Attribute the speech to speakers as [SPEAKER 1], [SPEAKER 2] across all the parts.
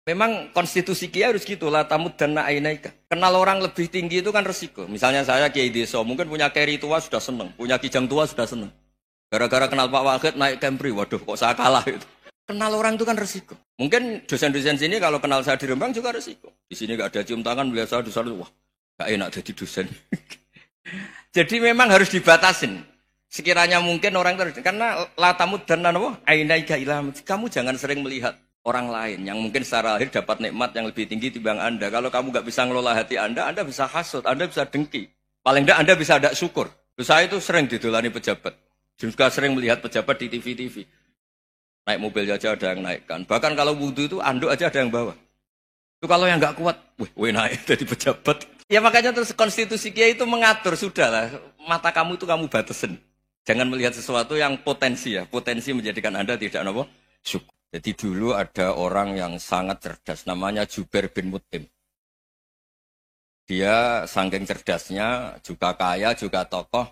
[SPEAKER 1] Memang konstitusi Kiai harus gitu lah, tamud dan na'inaika. Kenal orang lebih tinggi itu kan resiko. Misalnya saya Kiai Deso, mungkin punya keri tua sudah seneng, punya kijang tua sudah seneng. Gara-gara kenal Pak Wahid naik Kempri, waduh kok saya kalah itu. Kenal orang itu kan resiko. Mungkin dosen-dosen sini kalau kenal saya di Rembang juga resiko. Di sini gak ada cium tangan, biasa dosen, wah gak enak jadi dosen. Jadi memang harus dibatasin. Sekiranya mungkin orang terus, karena latamud dan nanawa, ainaika ilham. Kamu jangan sering melihat orang lain yang mungkin secara lahir dapat nikmat yang lebih tinggi timbang Anda. Kalau kamu nggak bisa ngelola hati Anda bisa hasut, Anda bisa dengki. Paling tidak Anda bisa ada syukur. Terus saya itu sering didolani pejabat. Juga sering melihat pejabat di TV-TV. Naik mobil aja ada yang naikkan. Bahkan kalau wudhu itu anduk aja ada yang bawa. Itu kalau yang nggak kuat, wih naik jadi pejabat. Ya makanya terus konstitusi Kiai itu mengatur, sudahlah. Mata kamu itu kamu batasin. Jangan melihat sesuatu yang potensi ya. Potensi menjadikan Anda tidak apa? Syukur. Jadi dulu ada orang yang sangat cerdas, namanya Jubair bin Mut'im. Dia saking cerdasnya, juga kaya, juga tokoh,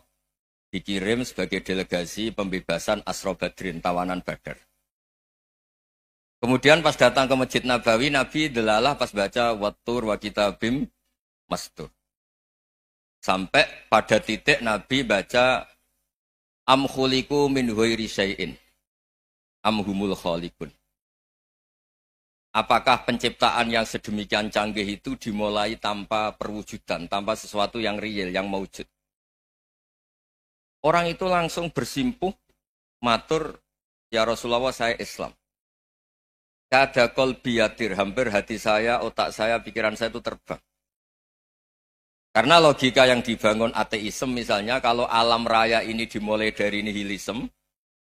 [SPEAKER 1] dikirim sebagai delegasi pembebasan Asra Badrin, tawanan Badar. Kemudian pas datang ke Masjid Nabawi, Nabi delalah pas baca Wattur wa kitabim mastur. Sampai pada titik Nabi baca Am khuliku min ghairi syai'in. Amhumul khalikun. Apakah penciptaan yang sedemikian canggih itu dimulai tanpa perwujudan, tanpa sesuatu yang real, yang maujud? Orang itu langsung bersimpuh, matur, ya Rasulullah saya Islam. Kada qalbi yatir, hampir hati saya, otak saya, pikiran saya itu terbang. Karena logika yang dibangun ateisme misalnya, kalau alam raya ini dimulai dari nihilisme,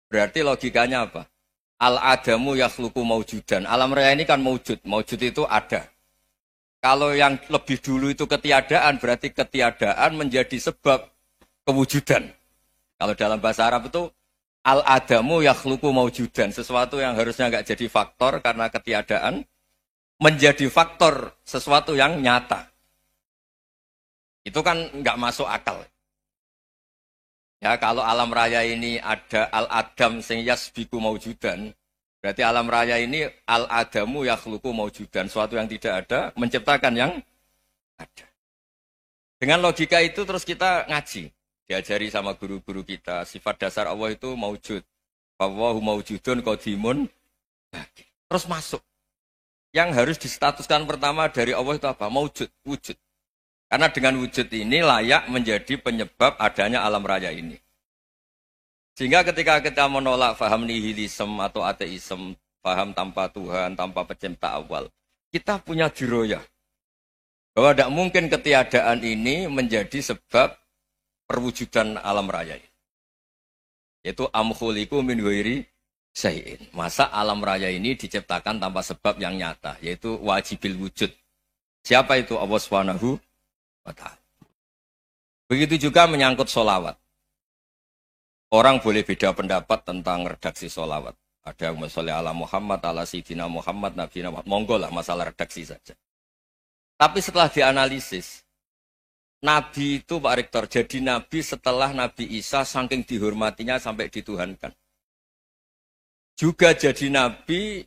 [SPEAKER 1] berarti logikanya apa? Al-adamu yakhluqu maujudan. Alam raya ini kan maujud. Maujud itu ada. Kalau yang lebih dulu itu ketiadaan, berarti ketiadaan menjadi sebab kewujudan. Kalau dalam bahasa Arab itu al-adamu yakhluqu maujudan. Sesuatu yang harusnya nggak jadi faktor karena ketiadaan, menjadi faktor sesuatu yang nyata. Itu kan nggak masuk akal. Ya, kalau alam raya ini ada al-adam sing yasbiku maujudan, berarti alam raya ini al-adamu yakhluqu maujudan, suatu yang tidak ada menciptakan yang ada. Dengan logika itu terus kita ngaji, diajari sama guru-guru kita, sifat dasar Allah itu maujud. Wallahu maujudun qadimun. Terus masuk. Yang harus distatuskan pertama dari Allah itu apa? Maujud, wujud. Karena dengan wujud ini layak menjadi penyebab adanya alam raya ini. Sehingga ketika kita menolak faham nihilisme atau ateisme, faham tanpa Tuhan, tanpa pencipta awal, kita punya diroyah. Bahwa tidak mungkin ketiadaan ini menjadi sebab perwujudan alam raya ini. Yaitu amkhuliku min ghairi syai'in. Masa alam raya ini diciptakan tanpa sebab yang nyata, yaitu wajibil wujud. Siapa itu? Allah Subhanahu wa ta'ala. Begitu juga menyangkut sholawat. Orang boleh beda pendapat tentang redaksi sholawat. Ada yang sholli ala Muhammad, ala Sayyidina Muhammad, Nabi Muhammad. Monggo lah masalah redaksi saja. Tapi setelah dianalisis, Nabi itu Pak Rektor, jadi Nabi setelah Nabi Isa saking dihormatinya sampai dituhankan. Juga jadi Nabi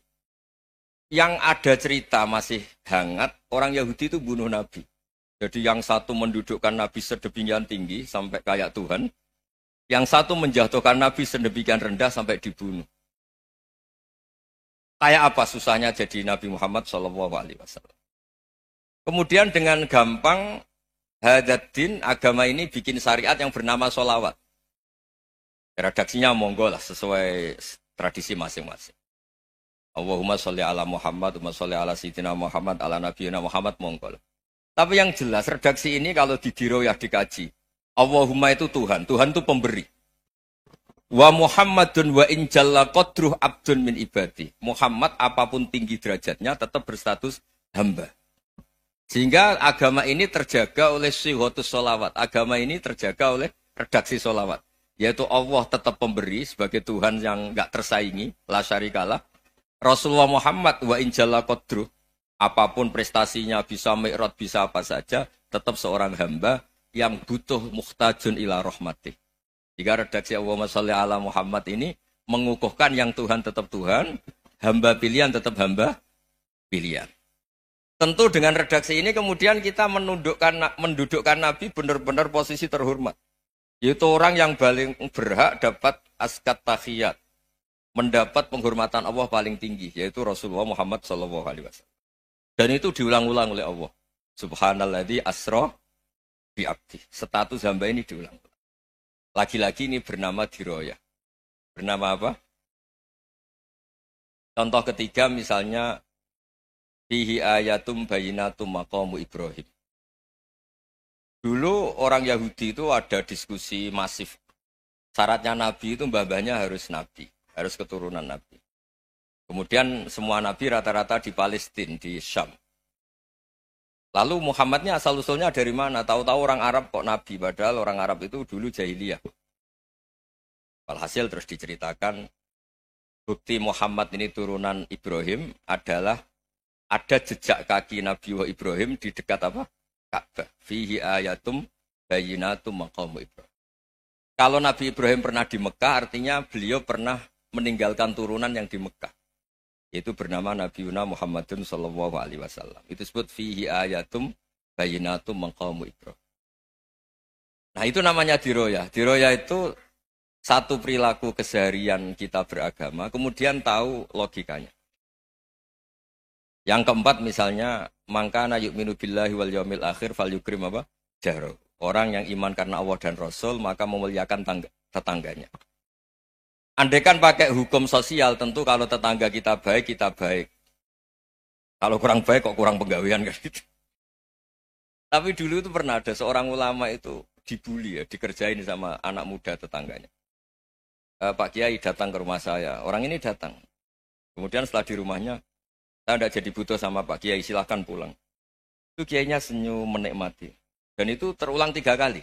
[SPEAKER 1] yang ada cerita masih hangat, orang Yahudi itu bunuh Nabi. Jadi yang satu mendudukkan Nabi sedemikian tinggi sampai kayak Tuhan. Yang satu menjatuhkan Nabi sedemikian rendah sampai dibunuh. Kayak apa susahnya jadi Nabi Muhammad SAW. Kemudian dengan gampang Hadaddin agama ini bikin syariat yang bernama sholawat. Redaksinya monggo lah sesuai tradisi masing-masing. Allahumma sholli ala Muhammad, Allahumma sholli ala Sayyidina Muhammad, ala Nabiyina Muhammad, monggo lah. Tapi yang jelas redaksi ini kalau didiroyah dikaji. Allahumma itu Tuhan, Tuhan itu pemberi. Wa Muhammadun wa injalla qadruh abdun min ibadi. Muhammad apapun tinggi derajatnya tetap berstatus hamba. Sehingga agama ini terjaga oleh sighatus sholawat. Agama ini terjaga oleh redaksi sholawat. Yaitu Allah tetap pemberi sebagai Tuhan yang enggak tersaingi. La syarikalah. Rasulullah Muhammad wa injalla qadruh. Apapun prestasinya, bisa mi'raj, bisa apa saja, tetap seorang hamba yang butuh muhtajun ila rahmatih. Jika redaksi Allahumma sholli ala Muhammad ini mengukuhkan yang Tuhan tetap Tuhan, hamba pilihan tetap hamba pilihan. Tentu dengan redaksi ini kemudian kita mendudukkan Nabi benar-benar posisi terhormat. Yaitu orang yang paling berhak dapat askat tahiyat. Mendapat penghormatan Allah paling tinggi. Yaitu Rasulullah Muhammad SAW. Dan itu diulang-ulang oleh Allah. Subhanalladzi asra bi'abdi. Status hamba ini diulang. Lagi-lagi ini bernama diroyah. Bernama apa? Contoh ketiga misalnya fihi ayatum bayinatum maqamu Ibrahim. Dulu orang Yahudi itu ada diskusi masif. Syaratnya Nabi itu mbah-mbahnya harus Nabi. Harus keturunan Nabi. Kemudian semua Nabi rata-rata di Palestina, di Syam. Lalu Muhammadnya asal-usulnya dari mana? Tahu-tahu orang Arab kok Nabi. Padahal orang Arab itu dulu jahiliyah. Walhasil terus diceritakan bukti Muhammad ini turunan Ibrahim adalah ada jejak kaki Nabi Ibrahim di dekat apa? Ka'bah. Fihi ayatum bayinatum maqamu Ibrahim. Kalau Nabi Ibrahim pernah di Mekah, artinya beliau pernah meninggalkan turunan yang di Mekah. Itu bernama Nabi Muhammadun sallallahu alaihi wasallam. Itu disebut fihi ayatum bayinatum maqamu Ibrahim. Nah, itu namanya diroyah. Diroyah itu satu perilaku keseharian kita beragama, kemudian tahu logikanya. Yang keempat misalnya, mangkana yu'minu billahi wal yaumil akhir falyukrim apa? Jaro. Orang yang iman karena Allah dan Rasul, maka memuliakan tetangganya. Andaikan pakai hukum sosial, tentu kalau tetangga kita baik, kita baik. Kalau kurang baik, kok kurang penggawean kan gitu. Tapi dulu itu pernah ada seorang ulama itu dibully ya, dikerjain sama anak muda tetangganya. Pak Kiai datang ke rumah saya. Orang ini datang. Kemudian setelah di rumahnya, saya tidak jadi butuh sama Pak Kiai, silahkan pulang. Itu Kiainya senyum, menikmati. Dan itu terulang 3 kali.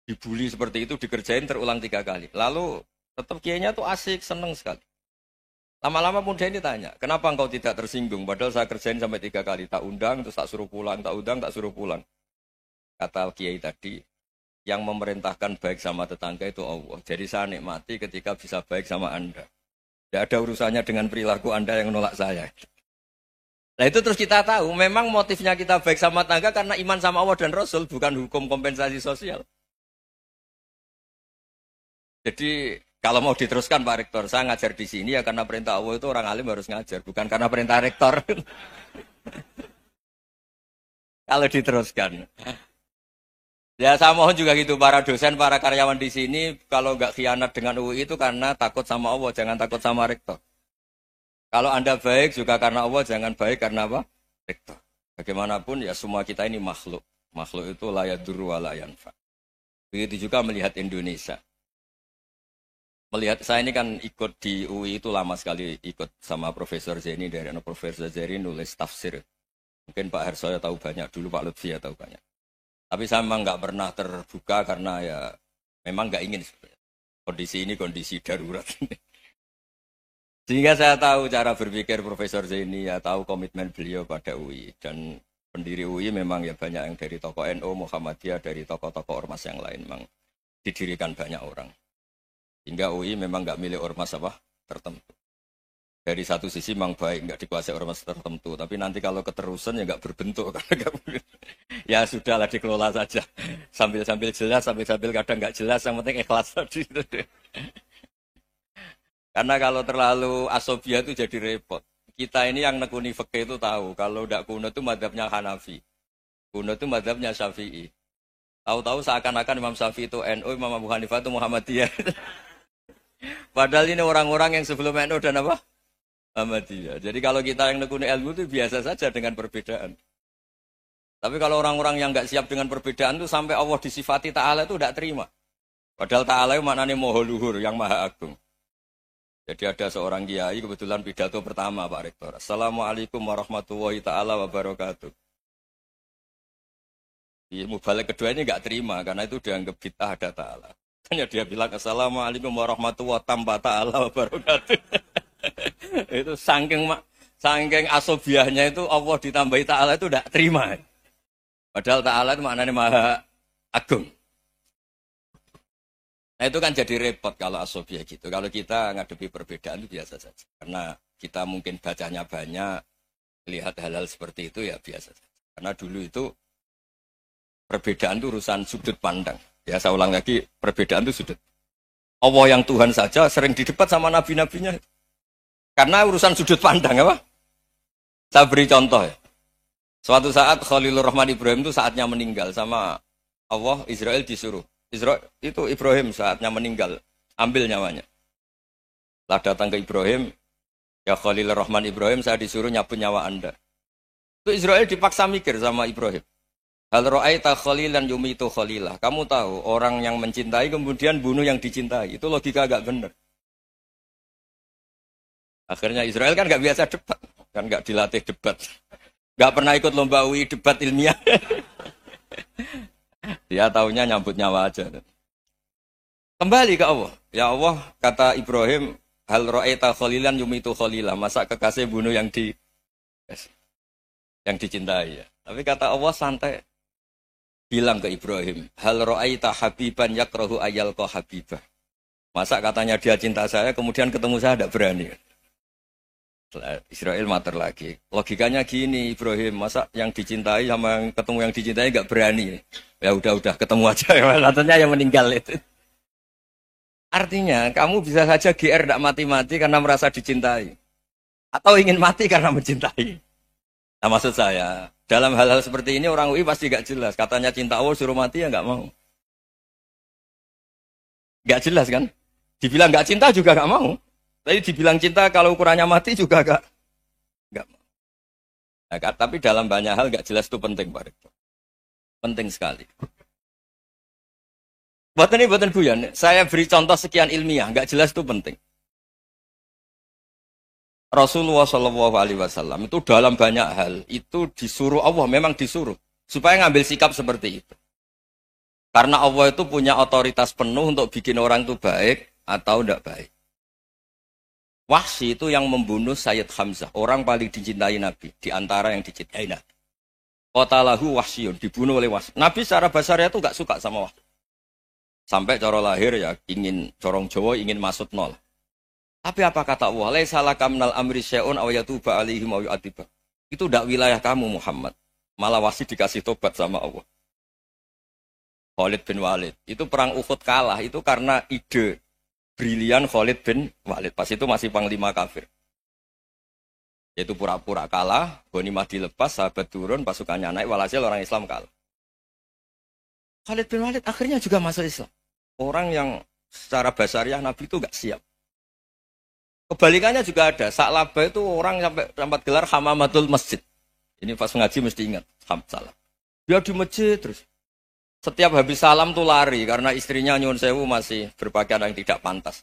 [SPEAKER 1] Dibully seperti itu, dikerjain terulang 3 kali. Lalu tetap Kiainya tuh asik, seneng sekali. Lama-lama muda ini tanya, kenapa engkau tidak tersinggung? Padahal saya kerjain sampai 3 kali. Tak undang, terus tak suruh pulang, tak undang, tak suruh pulang. Kata Kiai tadi, yang memerintahkan baik sama tetangga itu Allah. Jadi saya nikmati ketika bisa baik sama Anda. Tidak ada urusannya dengan perilaku Anda yang menolak saya. Nah itu terus kita tahu, memang motifnya kita baik sama tetangga karena iman sama Allah dan Rasul, bukan hukum kompensasi sosial. Jadi kalau mau diteruskan Pak Rektor, saya ngajar di sini ya karena perintah Allah itu orang alim harus ngajar, bukan karena perintah Rektor. Kalau diteruskan. Ya saya mohon juga gitu, para dosen, para karyawan di sini, kalau nggak khianat dengan UI itu karena takut sama Allah, jangan takut sama rektor. Kalau Anda baik juga karena Allah, jangan baik karena apa? Rektor. Bagaimanapun ya semua kita ini makhluk. Makhluk itu la yadurru wa la yanfa. Begitu juga melihat Indonesia. Melihat saya ini kan ikut di UI itu lama sekali, ikut sama Profesor Zeni, dari Profesor Zeni nulis tafsir. Mungkin Pak Harsoyo tahu banyak, dulu Pak Lutfi ya tahu banyak. Tapi saya memang nggak pernah terbuka karena ya memang nggak ingin sebenarnya. Kondisi ini kondisi darurat. Sehingga saya tahu cara berpikir Profesor Zaini, ya tahu komitmen beliau pada UI. Dan pendiri UI memang ya banyak yang dari tokoh NU, Muhammadiyah, dari tokoh-tokoh ormas yang lain. Memang didirikan banyak orang. Hingga UI memang nggak milik ormas apa tertentu. Dari satu sisi memang baik, nggak dikuasai ormas tertentu. Tapi nanti kalau keterusan ya nggak berbentuk. Ya sudahlah dikelola saja. Sambil-sambil jelas, sambil-sambil kadang nggak jelas. Yang penting ikhlas tadi. Karena kalau terlalu asobia itu jadi repot. Kita ini yang nekuni fikih itu tahu. Kalau tidak kuno itu madhabnya Hanafi. Kuno itu madhabnya Syafi'i. Tahu-tahu seakan-akan Imam Syafi'i itu NU, Imam Abu Hanifah itu Muhammadiyah. Padahal ini orang-orang yang sebelum NU dan apa? Ahmadiyah. Jadi kalau kita yang nekuni ilmu itu biasa saja dengan perbedaan. Tapi kalau orang-orang yang nggak siap dengan perbedaan itu sampai Allah disifati Ta'ala itu tidak terima. Padahal Ta'ala itu maknanya Maha Luhur, yang Maha Agung. Jadi ada seorang kiai kebetulan pidato pertama Pak Rektor. Assalamualaikum warahmatullahi ta'ala wabarakatuh. Di mubalik kedua ini nggak terima karena itu dianggap bid'ah ada Ta'ala. Hanya dia bilang Assalamualaikum warahmatullahi ta'ala wabarakatuh. Itu saking asobiahnya itu Allah ditambahi Ta'ala itu tidak terima. Padahal Ta'ala itu maknanya Maha Agung. Nah itu kan jadi repot kalau asobiah gitu. Kalau kita ngadepi perbedaan itu biasa saja. Karena kita mungkin bacanya banyak, lihat hal-hal seperti itu ya biasa. Karena dulu itu perbedaan itu urusan sudut pandang. Ya saya ulang lagi, perbedaan itu sudut. Allah yang Tuhan saja sering didebat sama nabi-nabinya. Karena urusan sudut pandang apa? Saya beri contoh ya. Suatu saat Khalilur Rahman Ibrahim itu saatnya meninggal sama Allah, Israel disuruh. Israel itu Ibrahim saatnya meninggal, ambil nyawanya. Setelah datang ke Ibrahim, ya Khalilur Rahman Ibrahim, saya disuruh nyabut nyawa Anda. Itu Israel dipaksa mikir sama Ibrahim. Hal ra'aita khalilan yumitu khalilah. Kamu tahu orang yang mencintai kemudian bunuh yang dicintai. Itu logika agak benar. Akhirnya Israel kan gak biasa debat. Kan gak dilatih debat. Gak pernah ikut lomba UI debat ilmiah. Dia taunya nyambut nyawa aja. Kembali ke Allah. Ya Allah, kata Ibrahim, hal ra'aita khalilan yumitu khalilah. Masa kekasih bunuh yang dicintai ya. Tapi kata Allah santai. Bilang ke Ibrahim, hal ra'aita habiban yakrahu ayyalqa habibah. Masa katanya dia cinta saya, kemudian ketemu saya tidak berani. Israel mater lagi. Logikanya gini, Ibrahim, masa yang dicintai sama yang ketemu yang dicintai nggak berani. Ya udah ketemu aja. Katanya yang meninggal itu. Artinya, kamu bisa saja GR tidak mati-mati karena merasa dicintai. Atau ingin mati karena mencintai. Nah maksud saya, dalam hal-hal seperti ini orang UI pasti gak jelas. Katanya cinta Allah suruh mati ya gak mau. Gak jelas kan? Dibilang gak cinta juga gak mau. Tapi dibilang cinta kalau ukurannya mati juga gak mau. Nah, tapi dalam banyak hal gak jelas itu penting Pak Rektor. Penting sekali. Buatan Buyan, saya beri contoh sekian ilmiah, gak jelas itu penting. Rasulullah SAW itu dalam banyak hal itu disuruh Allah, memang disuruh supaya ngambil sikap seperti itu. Karena Allah itu punya otoritas penuh untuk bikin orang itu baik atau tidak baik. Wahsy itu yang membunuh Sayyid Hamzah, orang paling dicintai Nabi di antara yang dicintai Nabi. Qatalahu Wahsyun, dibunuh oleh Wahsy. Nabi secara basarnya itu nggak suka sama Wahsy. Sampai cara lahir ya ingin corong Jawa ingin masuk nol. Tapi apa kata Allah? Laisa laka minal amri syai'un aw yatuba alaihim aw yu'adziba. Itu tidak wilayah kamu Muhammad. Malah Wahsy dikasih tobat sama Allah. Khalid bin Walid. Itu perang Uhud kalah itu karena ide brilian Khalid bin Walid. Pas itu masih panglima kafir. Yaitu pura-pura kalah, ghanimah dilepas, sahabat turun, pasukannya naik, walhasil orang Islam kalah. Khalid bin Walid akhirnya juga masuk Islam. Orang yang secara basariah Nabi itu enggak siap. Kebalikannya juga ada. Sa'labah itu orang sampai gelar hamamatul masjid. Ini pas ngaji mesti ingat. Salah. Dia di masjid terus. Setiap habis salam tuh lari. Karena istrinya nyuwun sewu masih berpakaian yang tidak pantas.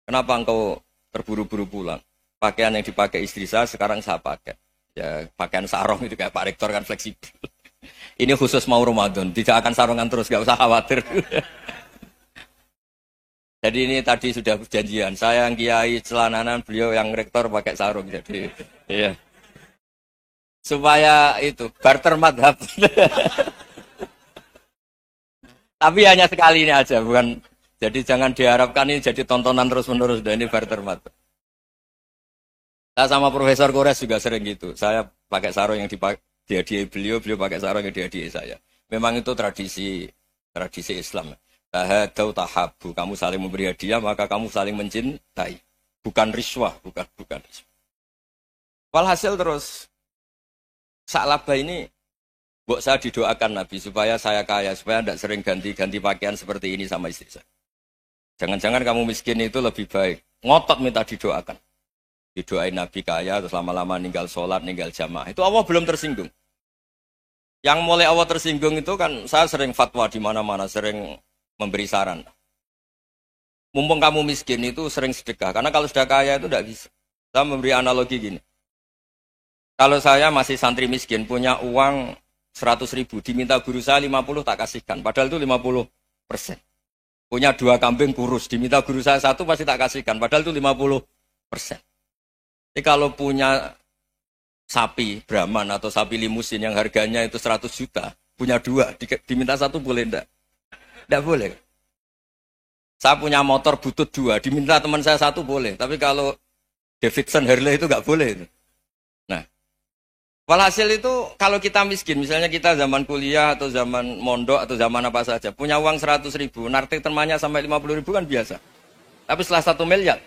[SPEAKER 1] Kenapa engkau terburu-buru pulang? Pakaian yang dipakai istri saya sekarang saya pakai. Ya pakaian sarung itu kayak Pak Rektor kan fleksibel. Ini khusus mau Ramadan. Tidak akan sarungan terus. Gak usah khawatir. Jadi ini tadi sudah perjanjian. Saya yang kiai celananan, beliau yang rektor pakai sarung. Jadi, iya. Supaya itu barter madhab. Tapi hanya sekali ini aja, bukan. Jadi jangan diharapkan ini jadi tontonan terus-menerus. Dan ini barter madhab. Saya sama Profesor Kores juga sering gitu. Saya pakai sarung yang dihadiahi beliau pakai sarung yang dihadiahi saya. Memang itu tradisi Islam. Tahadau tahabu, kamu saling memberi hadiah maka kamu saling mencintai, bukan riswah, bukan riswah. Walhasil terus Sa'labah ini mbok saya didoakan Nabi supaya saya kaya, supaya tidak sering ganti pakaian seperti ini sama istri saya. Jangan-jangan kamu miskin itu lebih baik. Ngotot minta didoakan. Didoain Nabi kaya terus lama-lama ninggal sholat, ninggal jamaah. Itu Allah belum tersinggung. Yang mulai Allah tersinggung itu kan saya sering fatwa di mana-mana, sering memberi saran. Mumpung kamu miskin itu sering sedekah. Karena kalau sudah kaya itu tidak bisa. Saya memberi analogi gini. Kalau saya masih santri miskin, punya uang 100.000, diminta guru saya 50 tak kasihkan. Padahal itu 50%. Punya 2 kambing kurus, diminta guru saya 1 pasti tak kasihkan. Padahal itu 50%. Jadi kalau punya sapi Brahman atau sapi limusin yang harganya itu 100 juta, punya 2, diminta 1 boleh enggak? Tidak boleh. Saya punya motor butut 2, diminta teman saya 1 boleh. Tapi kalau Davidson Harley itu nggak boleh itu. Nah, walhasil itu kalau kita miskin, misalnya kita zaman kuliah atau zaman mondok atau zaman apa saja, punya uang 100.000, narik temannya sampai 50.000 kan biasa. Tapi setelah 1 miliar,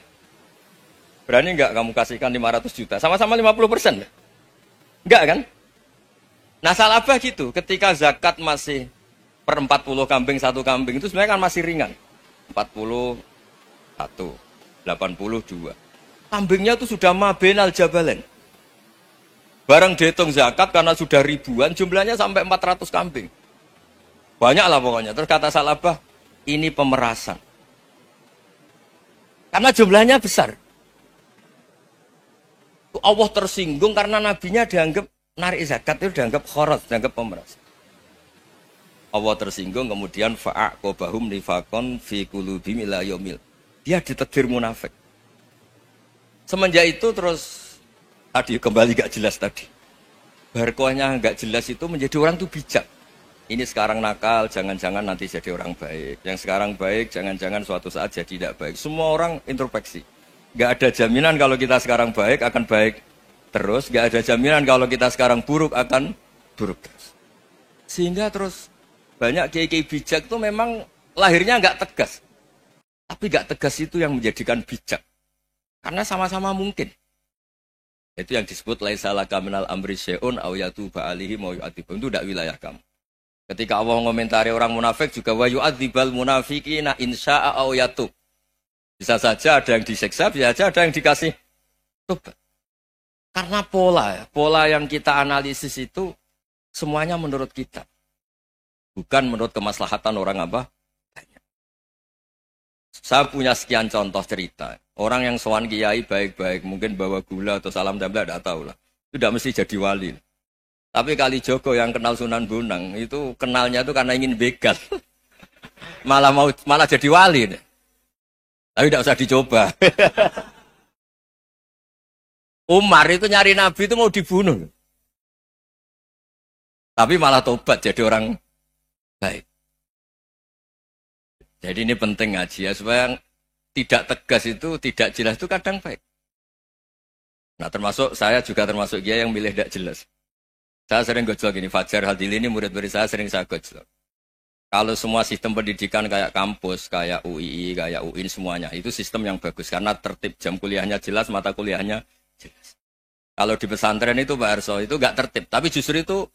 [SPEAKER 1] berani nggak kamu kasihkan 500 juta? Sama-sama 50%. Enggak kan? Nah salabah gitu, ketika zakat masih per 40 kambing, 1 kambing, itu sebenarnya kan masih ringan. 41, 82. Kambingnya itu sudah mabenal jabalen. Barang dihitung zakat karena sudah ribuan, jumlahnya sampai 400 kambing. Banyak lah pokoknya. Terus kata salabah, ini pemerasan. Karena jumlahnya besar. Allah tersinggung karena nabinya dianggap narik zakat itu dianggap khorat, dianggap pemeras. Allah tersinggung kemudian fa'aqobahum nifakon fi qulubihim ila yaumil. Dia ditegur munafik. Semenjak itu terus tadi kembali gak jelas tadi. Barkohnya gak jelas itu menjadi orang tuh bijak. Ini sekarang nakal, jangan-jangan nanti jadi orang baik. Yang sekarang baik, jangan-jangan suatu saat jadi tidak baik. Semua orang introspeksi. Gak ada jaminan kalau kita sekarang baik akan baik terus. Gak ada jaminan kalau kita sekarang buruk akan buruk terus. Sehingga terus banyak kiai-kiai bijak itu memang lahirnya gak tegas. Tapi gak tegas itu yang menjadikan bijak. Karena sama-sama mungkin. Itu yang disebut laisa laka minal amri syai'un aw yatuba alihi mau yu'adzibum. Itu tidak wilayah kamu. Ketika Allah mengomentari orang munafik juga wa yu'adzibal munafiqina insya'a aw yatub. Bisa saja ada yang disiksa, bisa saja ada yang dikasih tobat. Karena pola yang kita analisis itu semuanya menurut kita. Bukan menurut kemaslahatan orang apa? Banyak. Saya punya sekian contoh cerita. Orang yang sowan kiai baik-baik, mungkin bawa gula atau salam tempel, tidak tahu lah. Itu tidak mesti jadi wali. Tapi Kalijogo yang kenal Sunan Bonang, itu kenalnya itu karena ingin begal. malah jadi wali. Tapi tidak usah dicoba. Umar itu nyari Nabi itu mau dibunuh. Tapi malah tobat jadi orang baik. Jadi ini penting ngaji ya, supaya tidak tegas itu, tidak jelas itu kadang baik. Nah termasuk, saya juga termasuk dia yang milih tidak jelas. Saya sering gojlok ini, Fajar Hadili ini murid-murid saya sering saya gojlok. Kalau semua sistem pendidikan kayak kampus, kayak UII, kayak UIN semuanya, itu sistem yang bagus. Karena tertib jam kuliahnya jelas, mata kuliahnya jelas. Kalau di pesantren itu Pak Arso, itu nggak tertib. Tapi justru itu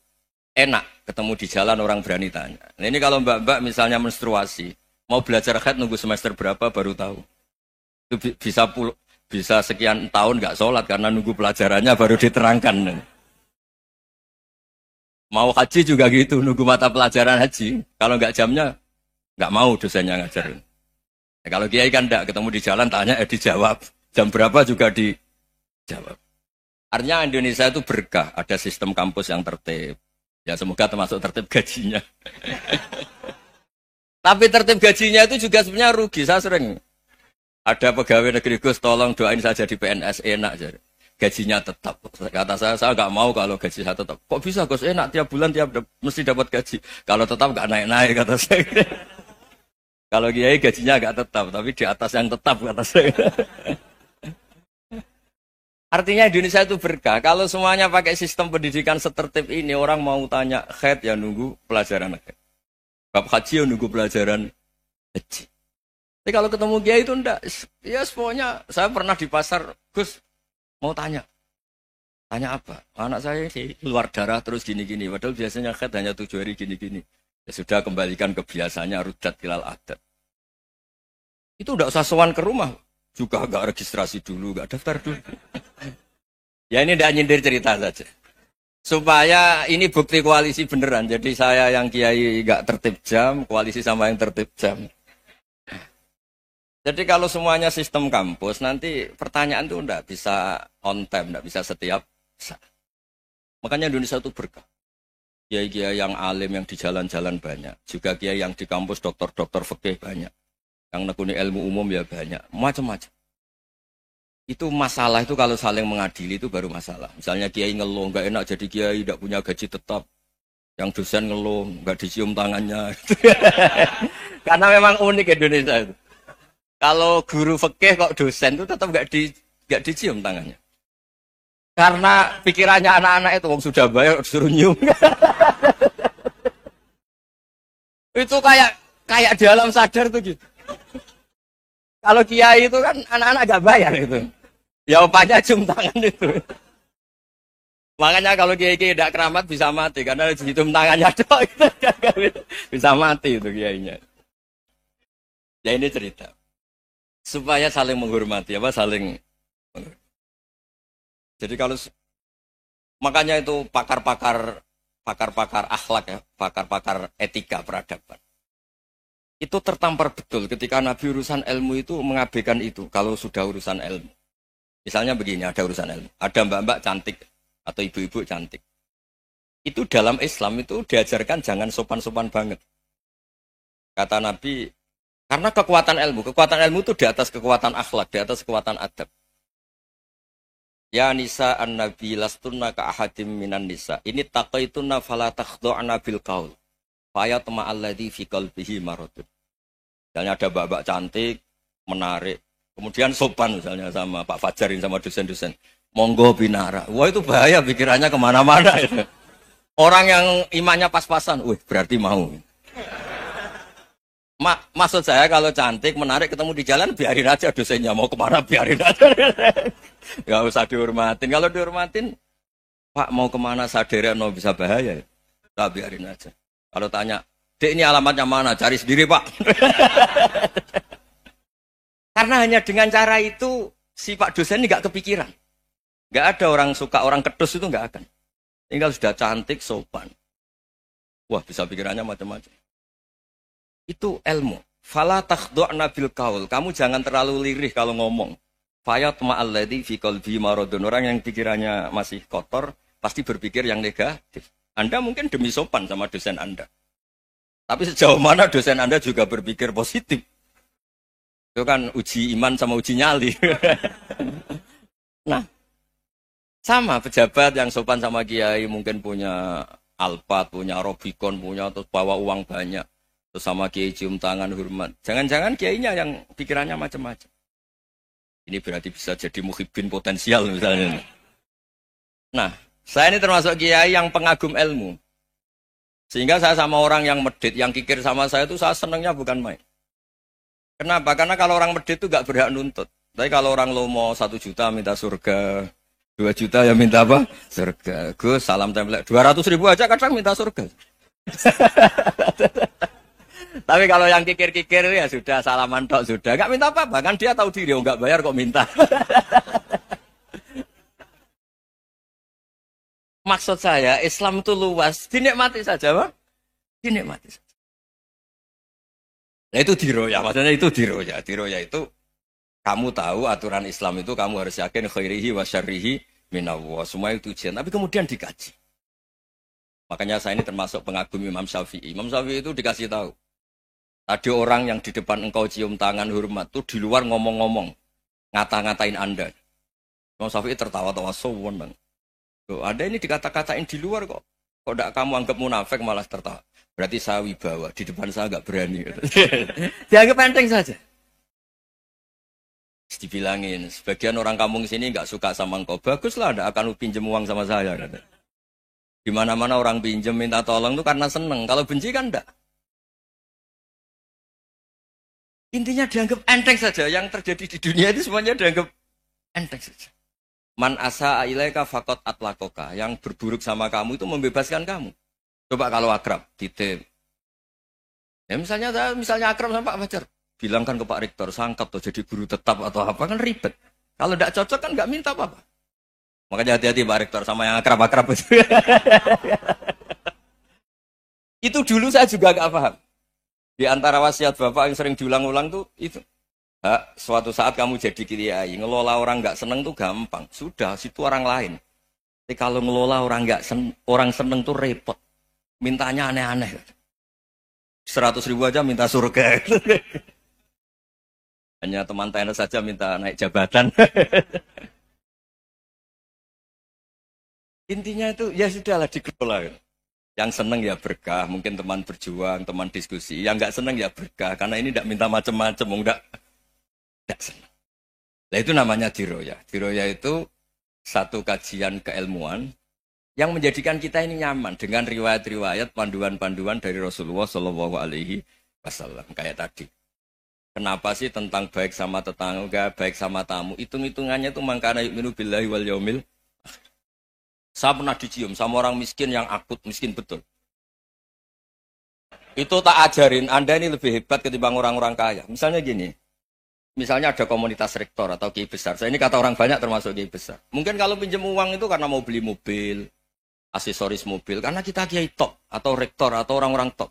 [SPEAKER 1] enak, ketemu di jalan orang berani tanya. Nah, ini kalau mbak-mbak misalnya menstruasi, mau belajar haid nunggu semester berapa baru tahu. Itu bisa sekian tahun nggak sholat karena nunggu pelajarannya baru diterangkan. Mau haji juga gitu, nunggu mata pelajaran haji. Kalau nggak jamnya, nggak mau dosennya ngajarin. Ya, kalau kiai kan enggak, ketemu di jalan, tanya, dijawab. Jam berapa juga dijawab. Artinya Indonesia itu berkah, ada sistem kampus yang tertib. Ya semoga termasuk tertib gajinya. Tapi tertib gajinya itu juga sebenarnya rugi, saya sering. Ada pegawai negeri Gus, tolong doain saja di PNS, enak jadi. Gajinya tetap. Kata saya nggak mau kalau gaji saya tetap. Kok bisa Gus, enak tiap bulan mesti dapat gaji. Kalau tetap nggak naik-naik kata saya. Kalau kiai gajinya nggak tetap, tapi di atas yang tetap kata saya. Artinya Indonesia itu berkah. Kalau semuanya pakai sistem pendidikan setertib ini, orang mau tanya haid ya nunggu pelajaran haid. Bab haji ya nunggu pelajaran haji. Tapi kalau ketemu kiai itu enggak. Ya semuanya, saya pernah di pasar, Gus, mau tanya apa? Anak saya sih keluar darah terus gini-gini. Padahal biasanya haid hanya 7 hari gini-gini. Ya sudah kembalikan ke biasanya rudat kilal adat. Itu enggak usah sowan ke rumah. Juga enggak registrasi dulu, enggak daftar dulu. Ya ini enggak nyindir cerita saja. Supaya ini bukti koalisi beneran. Jadi saya yang kiai enggak tertib jam, koalisi sama yang tertib jam. Jadi kalau semuanya sistem kampus, nanti pertanyaan itu enggak bisa on time, enggak bisa setiap saat. Makanya Indonesia itu berkah. Kiai-kiai yang alim yang di jalan-jalan banyak. Juga kiai yang di kampus dokter-dokter fikih banyak. Yang nekuni ilmu umum ya banyak. Macam-macam. Itu masalah itu kalau saling mengadili itu baru masalah. Misalnya kiai ngeluh, enggak enak jadi kiai, enggak punya gaji tetap. Yang dosen ngeluh, enggak dicium tangannya. Karena memang unik Indonesia itu. Kalau guru fikih kok dosen itu tetap nggak Nggak dicium tangannya. Karena pikirannya anak-anak itu wong sudah bayar disuruh nyium. Itu kayak di alam sadar tuh gitu. Kalau kiai itu kan anak-anak gak bayar itu. Ya opanya cium tangan itu. Makanya kalau kiai-kiai tidak keramat bisa mati karena cium tangannya doang bisa mati itu kiainya. Ya ini cerita supaya saling menghormati saling. Jadi kalau makanya itu pakar-pakar akhlak ya, pakar-pakar etika peradaban. Itu tertampar betul ketika Nabi urusan ilmu itu mengabaikan itu kalau sudah urusan ilmu. Misalnya begini, ada urusan ilmu. Ada mbak-mbak cantik atau ibu-ibu cantik. Itu dalam Islam itu diajarkan jangan sopan-sopan banget. Kata Nabi, karena kekuatan ilmu itu di atas kekuatan akhlak, di atas kekuatan adab. Ya nisa an-nabi lastunna ka ahadim minan nisa. Ini taqaitunna fala takhdu'na bil qaul. Faya tama'alladzi fi qalbihi maradun. Misalnya ada mbak-mbak cantik, menarik. Kemudian sopan misalnya sama Pak Fajarin sama dosen-dosen. Monggo binara. Wah itu bahaya pikirannya kemana-mana itu. Orang yang imannya pas-pasan, berarti mau. Maksud saya kalau cantik, menarik ketemu di jalan, biarin aja dosennya. Mau kemana biarin aja. Gak usah dihormatin. Kalau dihormatin, Pak mau kemana sadere no bisa bahaya. Nah, biarin aja. Kalau tanya, Dek ini alamatnya mana? Cari sendiri Pak. Karena hanya dengan cara itu, si Pak dosen ini gak kepikiran. Gak ada orang suka, orang kedus itu gak akan. Tinggal sudah cantik, sopan. Wah bisa pikirannya macam-macam. Itu ilmu. Fala takhdu'na bil qaul. Kamu jangan terlalu lirih kalau ngomong. Fayat ma'alladzi fi qalbi maradun. Orang yang pikirannya masih kotor pasti berpikir yang negatif. Anda mungkin demi sopan sama dosen Anda. Tapi sejauh mana dosen Anda juga berpikir positif. Itu kan uji iman sama uji nyali. Nah, sama pejabat yang sopan sama kiai mungkin punya Alphard, punya Robicon, punya terus bawa uang banyak. Terus sama kiai cium tangan hormat. Jangan-jangan kiainya yang pikirannya macam-macam. Ini berarti bisa jadi muhibbin potensial misalnya. Nah, saya ini termasuk kiai yang pengagum ilmu. Sehingga saya sama orang yang medit, yang kikir sama saya itu saya senangnya bukan main. Kenapa? Karena kalau orang medit itu gak berhak nuntut. Tapi kalau orang lomo 1 juta minta surga, 2 juta ya minta apa? Surga. Gus, salam template. 200.000 aja kadang minta surga. Tapi kalau yang kikir-kikir ya sudah salaman tok sudah. Gak minta apa-apa. Kan dia tahu diri, gak bayar kok minta. Maksud saya, Islam itu luas. Dinikmati saja, Pak. Dinikmati saja. Nah itu diroya, maksudnya itu diroya. Diroya itu, kamu tahu aturan Islam itu kamu harus yakin khairihi wa syarrihi minallah. Semua itu ujian. Tapi kemudian dikaji. Makanya saya ini termasuk pengagum Imam Syafi'i. Imam Syafi'i itu dikasih tahu. Ada orang yang di depan engkau cium tangan hormat tuh di luar ngomong-ngomong. Ngata-ngatain Anda. Imam Syafi'i tertawa-tawa sowan bang. Loh, ada ini dikata-katain di luar kok. Kok tidak kamu anggap munafik malah tertawa. Berarti saya wibawa. Di depan saya nggak berani. Dianggap enteng saja. Dibilangin. Sebagian orang kampung sini nggak suka sama engkau. Baguslah, tidak akan pinjam uang sama saya. Di mana-mana orang pinjam minta tolong itu karena seneng. Kalau benci kan enggak. Intinya dianggap enteng saja. Yang terjadi di dunia itu semuanya dianggap enteng saja. Man asa ilaika fakot atlakoka. Yang berburuk sama kamu itu membebaskan kamu. Coba kalau akrab, titip. Ya misalnya akrab sama Pak Fajar. Bilangkan ke Pak Rektor, sangkap tuh jadi guru tetap atau apa, kan ribet. Kalau tidak cocok kan nggak minta apa-apa. Makanya hati-hati Pak Rektor sama yang akrab-akrab itu. Itu dulu saya juga nggak paham. Di antara wasiat Bapak yang sering diulang-ulang tuh itu. Suatu saat kamu jadi kiai, ngelola orang nggak seneng tuh gampang. Sudah, situ orang lain. Tapi kalau ngelola orang orang seneng tuh repot. Mintanya aneh-aneh. 100.000 aja minta surga. Hanya teman tenis saja minta naik jabatan. Intinya itu ya sudahlah dikelola. Yang seneng ya berkah, mungkin teman berjuang, teman diskusi. Yang nggak seneng ya berkah, karena ini tidak minta macam-macam, enggak seneng. Nah itu namanya diroya. Diroya itu satu kajian keilmuan yang menjadikan kita ini nyaman dengan riwayat-riwayat panduan-panduan dari Rasulullah Shallallahu Alaihi Wasallam kayak tadi. Kenapa sih tentang baik sama tetangga, baik sama tamu? Hitung-hitungannya itu mangkana yu'minu billahi wal yaumil. Saya pernah dicium sama orang miskin yang akut, miskin betul. Itu tak ajarin, Anda ini lebih hebat ketimbang orang-orang kaya. Misalnya gini, misalnya ada komunitas rektor atau kiai besar. Saya ini kata orang banyak termasuk kiai besar. Mungkin kalau pinjam uang itu karena mau beli mobil, aksesoris mobil, karena kita kiai top, atau rektor, atau orang-orang top.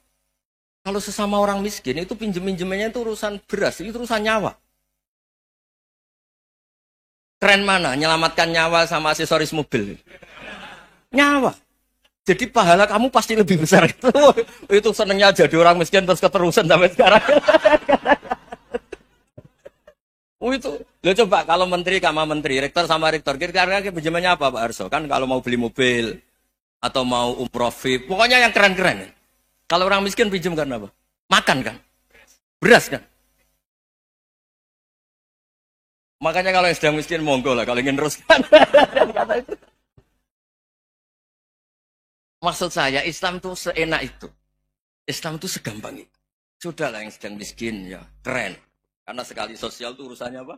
[SPEAKER 1] Kalau sesama orang miskin itu pinjem-pinjemannya itu urusan beras, itu urusan nyawa. Keren mana? Nyelamatkan nyawa sama aksesoris mobil. Nyawa. Jadi pahala kamu pasti lebih besar itu. Itu senengnya jadi orang miskin terus keterusan sampai sekarang. Itu. Lo coba kalau menteri sama menteri, rektor sama rektor, kira-kira pinjemannya apa Pak Arso? Kan kalau mau beli mobil atau mau umroh VIP, pokoknya yang keren-keren. Kalau orang miskin pinjam karena apa? Makan kan? Beras kan? Makanya kalau yang sedang miskin monggo lah kalau ingin teruskan. Maksud saya Islam itu seenak itu. Islam itu segampang itu. Sudahlah yang sedang miskin ya keren. Karena sekali sosial itu urusannya apa?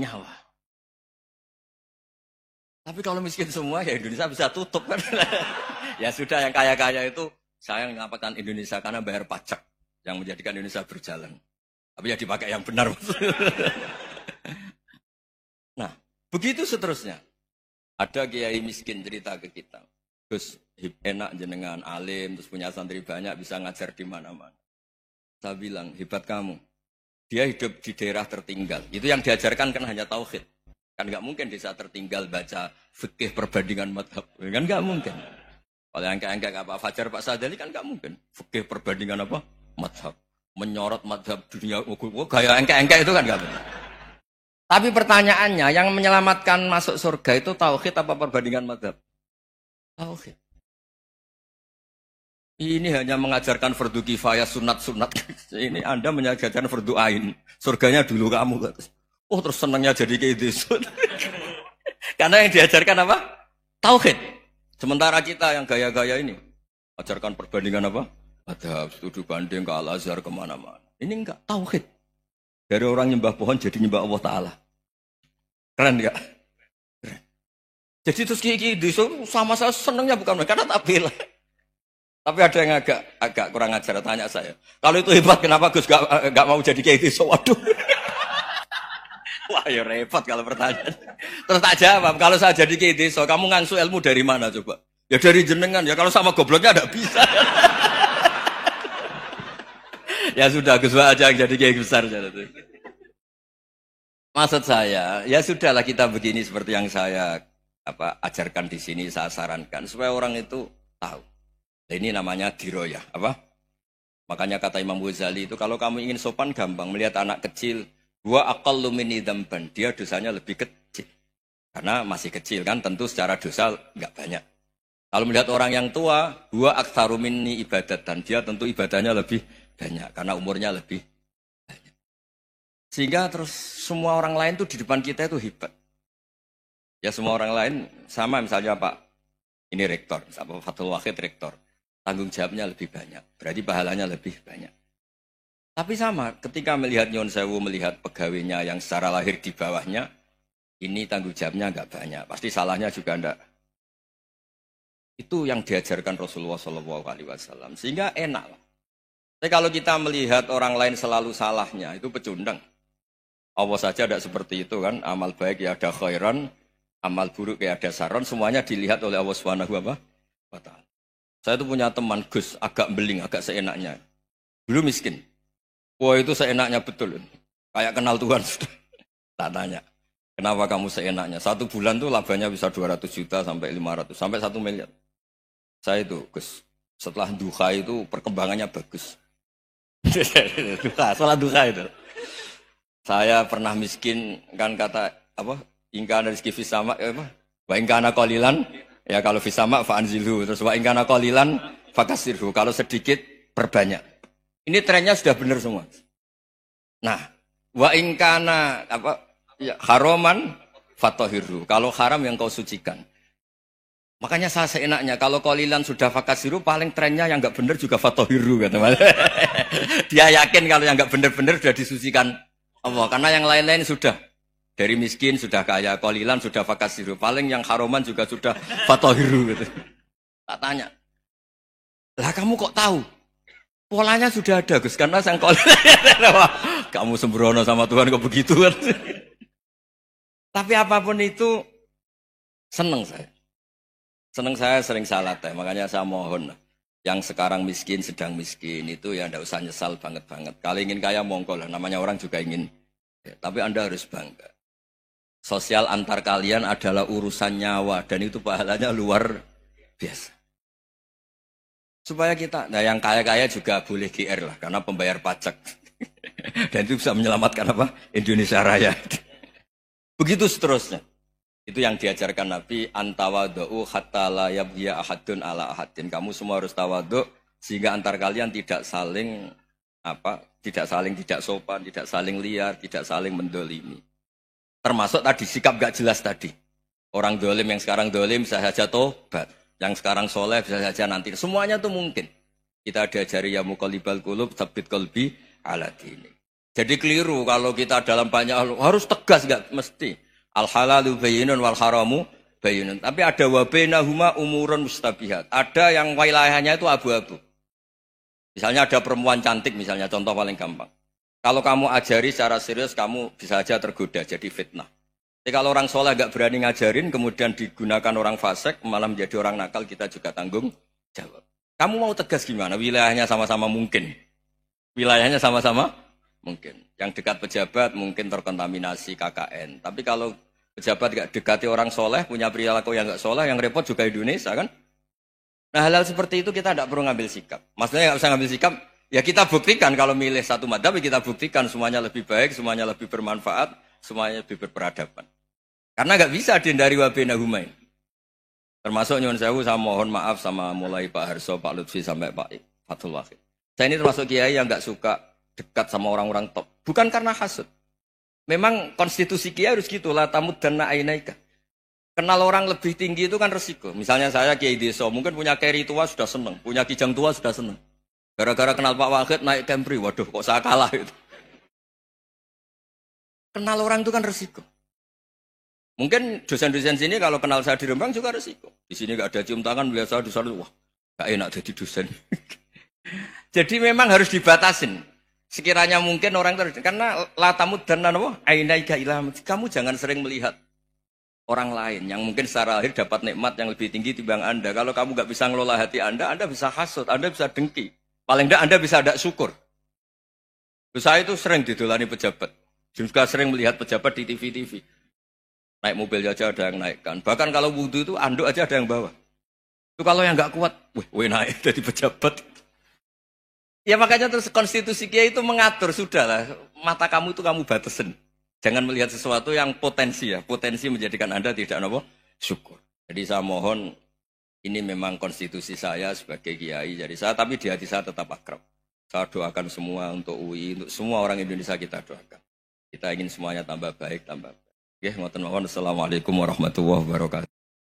[SPEAKER 1] Nyawa. Tapi kalau miskin semua ya Indonesia bisa tutup kan. Ya sudah yang kaya-kaya itu saya mengatakan Indonesia karena bayar pajak yang menjadikan Indonesia berjalan. Tapi ya dipakai yang benar. Nah, begitu seterusnya. Ada kiai miskin cerita ke kita. Gus, enak jenengan alim, terus punya santri banyak, bisa ngajar di mana-mana. Saya bilang, hebat kamu. Dia hidup di daerah tertinggal. Itu yang diajarkan kan hanya tauhid. Kan nggak mungkin desa tertinggal baca fikih perbandingan madhab. Kan nggak mungkin. Kalau yang kayak Pak Fajar, Pak Sadali kan nggak mungkin. Fikih perbandingan apa? Madhab. Menyorot madhab dunia. Gaya engkek-engkek itu kan nggak mungkin. Tapi pertanyaannya, yang menyelamatkan masuk surga itu tauhid apa perbandingan madhab? Tauhid. Ini hanya mengajarkan fardu kifayah, sunat-sunat. Ini Anda mengajarkan fardu ain. Surganya dulu kamu. Oh terus senangnya jadi kayak gitu. Karena yang diajarkan apa? Tauhid. Sementara kita yang gaya-gaya ini, ajarkan perbandingan apa? Ada studi banding ke Al-Azhar kemana-mana. Ini enggak, tauhid. Dari orang nyembah pohon jadi nyembah Allah Ta'ala. Keren enggak? Keren. Jadi terus kiki sama saya senangnya bukan karena tak bela. Tapi ada yang agak kurang ajar, tanya saya. Kalau itu hebat, kenapa Gus gak mau jadi kayak gitu? Waduh. Wah ya repot kalau pertanyaan. Terus tak jawab, kalau saya jadi kiai desa, kamu ngangsu ilmu dari mana coba? Ya dari jenengan, ya kalau sama gobloknya tidak bisa. Ya sudah, Gus aja yang jadi kiai besar. Maksud saya, ya sudahlah kita begini seperti yang saya ajarkan di sini, saya sarankan. Supaya orang itu tahu. Nah, ini namanya diroyah. Makanya kata Imam Ghazali itu, kalau kamu ingin sopan gampang, melihat anak kecil, Wa aqallu minni dzamban, dia dosanya lebih kecil. Karena masih kecil kan, tentu secara dosa enggak banyak. Kalau melihat orang yang tua, wa aktsaru minni ibadatan, dia tentu ibadahnya lebih banyak karena umurnya lebih banyak. Sehingga terus semua orang lain tuh di depan kita itu hebat. Ya semua orang lain sama, misalnya Pak ini rektor, misalnya Fathul Wahid rektor, tanggung jawabnya lebih banyak, berarti pahalanya lebih banyak. Tapi sama, ketika melihat Nyon Sewu, melihat pegawainya yang secara lahir di bawahnya, ini tanggung jawabnya enggak banyak. Pasti salahnya juga enggak. Itu yang diajarkan Rasulullah SAW. Sehingga enak. Tapi kalau kita melihat orang lain selalu salahnya, itu pecundang. Allah saja tidak seperti itu kan. Amal baik ya ada khairan, amal buruk ya ada saron. Semuanya dilihat oleh Allah Subhanahu wa Ta'ala. Saya itu punya teman Gus, agak beling, agak seenaknya. Dulu miskin. Wah itu seenaknya betul. Kayak kenal Tuhan sudah. Tak tanya. Kenapa kamu seenaknya? 1 bulan tuh labanya bisa 200 juta sampai 500. Sampai 1 miliar. Saya itu, Gus. Setelah duha itu perkembangannya bagus. Setelah duha itu. Saya pernah miskin. Kan kata, ingkana rizki fisama. Wa ingkana qalilan. Ya kalau fisama fa'anzilhu. Terus wa ingkana qalilan fakasirhu. Kalau sedikit, perbanyak. Ini trennya sudah benar semua. Nah, wa ingkana Ya, haroman fatohiru. Kalau haram yang kau sucikan. Makanya saya seenaknya, kalau kolilan sudah fakasiru, paling trennya yang nggak bener juga fatohiru. Kata Mas. Dia yakin kalau yang nggak bener-bener sudah disucikan Allah. Karena yang lain-lain sudah. Dari miskin sudah kaya, kolilan sudah fakasiru. Paling yang haroman juga sudah fatohiru. Gitu. Tak tanya. Lah kamu kok tahu? Polanya sudah ada, Gus. Karena sang kolilan. Kamu sembrono sama Tuhan kok begitu kan? Tapi apapun itu, seneng saya. Seneng saya sering salah teh. Makanya saya mohon, yang sekarang miskin, sedang miskin, itu ya tidak usah nyesal banget-banget. Kalau ingin kaya, monggo lah. Namanya orang juga ingin. Ya, tapi Anda harus bangga. Sosial antar kalian adalah urusan nyawa. Dan itu pahalanya luar biasa. Supaya kita, nah yang kaya-kaya juga boleh GR lah. Karena pembayar pajak. Dan itu bisa menyelamatkan apa? Indonesia Raya. Begitu seterusnya. Itu yang diajarkan Nabi, antawadhu hatta la yabghiya ahadun ala ahadin. Kamu semua harus tawadhu sehingga antar kalian tidak saling tidak sopan, tidak saling liar, tidak saling mendolimi. Termasuk tadi sikap gak jelas tadi. Orang dolim yang sekarang dolim bisa saja tobat, yang sekarang soleh bisa saja nanti. Semuanya itu mungkin. Kita diajari ya muqallibal qulub tsabbit qalbi ala dini. Jadi keliru kalau kita dalam banyak harus tegas, enggak mesti. Al halalu bayyinun wal haramu bayyinun. Tapi ada wa bainahuma umurun mustabihat. Ada yang wilayahnya itu abu-abu. Misalnya ada perempuan cantik misalnya, contoh paling gampang. Kalau kamu ajari secara serius, kamu bisa saja tergoda jadi fitnah. Tapi kalau orang soleh enggak berani ngajarin, kemudian digunakan orang fasik, malah menjadi orang nakal, kita juga tanggung jawab. Kamu mau tegas gimana? Wilayahnya sama-sama mungkin. Wilayahnya sama-sama mungkin. Yang dekat pejabat mungkin terkontaminasi KKN. Tapi kalau pejabat tidak dekati orang soleh, punya perilaku yang nggak soleh, yang repot juga Indonesia kan. Nah hal-hal seperti itu kita tidak perlu ngambil sikap. Maksudnya nggak usah ngambil sikap, ya kita buktikan kalau milih satu madhab, kita buktikan semuanya lebih baik, semuanya lebih bermanfaat, semuanya lebih berperadaban. Karena nggak bisa dihindari wabena humain. Termasuk nyuwun sewu, saya mohon maaf sama mulai Pak Harso, Pak Lutfi sampai Pak Fathul Wahid. Saya ini termasuk kiai yang nggak suka dekat sama orang-orang top. Bukan karena hasud. Memang konstitusi kiai harus gitu, la tamuddanna ainaika. Kenal orang lebih tinggi itu kan resiko. Misalnya saya kiai desa, mungkin punya keri tua sudah seneng, punya kijang tua sudah seneng. Gara-gara kenal Pak Wahid naik Camry, waduh kok saya kalah itu. Kenal orang itu kan resiko. Mungkin dosen-dosen sini kalau kenal saya di Rembang juga resiko. Di sini gak ada cium tangan, biasa di sana, wah gak enak jadi dosen. Jadi memang harus dibatasin. Sekiranya mungkin orang terus, karena latamud dan nanawa ainaika ilham. Kamu jangan sering melihat orang lain yang mungkin secara lahir dapat nikmat yang lebih tinggi timbang Anda. Kalau kamu nggak bisa ngelola hati Anda bisa hasut, Anda bisa dengki. Paling tidak Anda bisa ada syukur. Saya itu sering didolani pejabat. Juga sering melihat pejabat di TV-TV. Naik mobil aja ada yang naikkan. Bahkan kalau wudhu itu anduk aja ada yang bawa. Itu kalau yang nggak kuat, weh naik jadi pejabat. Ya makanya terus konstitusi kiai itu mengatur, sudahlah, mata kamu itu kamu batasin. Jangan melihat sesuatu yang potensi ya, potensi menjadikan Anda tidak apa syukur. Jadi saya mohon, ini memang konstitusi saya sebagai kiai, jadi saya, tapi di hati saya tetap akrab. Saya doakan semua untuk UI, untuk semua orang Indonesia kita doakan. Kita ingin semuanya tambah baik, tambah baik. Oke, ngoten mawon. Assalamualaikum warahmatullahi wabarakatuh.